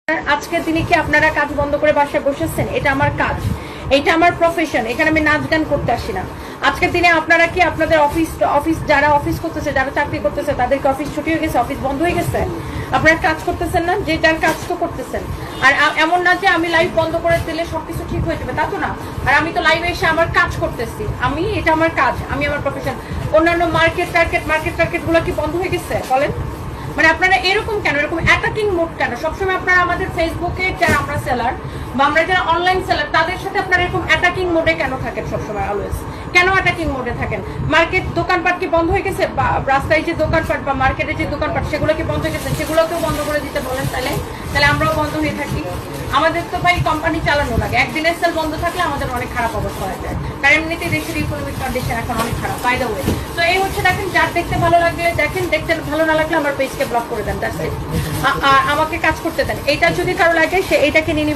আজকের দিনে কি আপনারা কাজ বন্ধ করে বাসায় বসেছেন? এটা আমার কাজ, এটা আমার প্রফেশন। এখানে আমি নাচ গান করতে আসি না। আজকের দিনে আপনারা কি আপনাদের অফিস যারা অফিস করতেছে, যারা চাকরি করতেছে, তাদেরকে অফিস ছুটি হয়ে গেছে, অফিস বন্ধ হয়ে গেছে? আপনারা কাজ করতেছেন না? যেটার কাজ তো করতেছেন। আর এমন না যে আমি লাইভ বন্ধ করে দিলে সবকিছু ঠিক হয়ে যাবে, তা তো না। আর আমি তো লাইভে এসে আমার কাজ করতেছি, এটা আমার কাজ, আমি আমার প্রফেশন। অন্যান্য মার্কেট গুলো কি বন্ধ হয়ে গেছে বলেন? মানে আপনারা এরকম কেন, এরকম অ্যাটাকিং মোড কেন? সবসময় আপনারা আমাদের ফেসবুকে যারা আমরা সেলার বা আমরা যারা অনলাইন সেলার তাদের সাথে আপনারা এরকম অ্যাটাকিং মোডে কেন থাকেন সবসময়? অলওয়েজ কেন অ্যাটাকিং মোডে থাকেন? মার্কেট দোকানপাট কি বন্ধ হয়ে গেছে? বা রাস্তায় যে দোকানপাট বা মার্কেটে যে দোকানপাট সেগুলো কি বন্ধ হয়ে গেছে? সেগুলোকেও বন্ধ করে দিতে বলেন তাহলে আমরাও বন্ধ হয়ে থাকি। আমাদের তো ভাই কোম্পানি চালানো লাগে, একদিনের সেল বন্ধ থাকলে আমাদের অনেক খারাপ অবস্থা হয়ে যায়। কারণ এমনিতেই দেশের ইকোনমিক কন্ডিশন এখন অনেক খারাপ, বাই দ্য ওয়ে। তো এই হচ্ছে, দেখেন, যার দেখতে ভালো লাগলে দেখেন, দেখতে ভালো না লাগলে আমার পেজকে ব্লক করে দেন, দ্যাটস ইট। আমাকে কাজ করতে দেন। এইটা যদি কারো লাগে সে এইটাকে নিয়ে নিবে।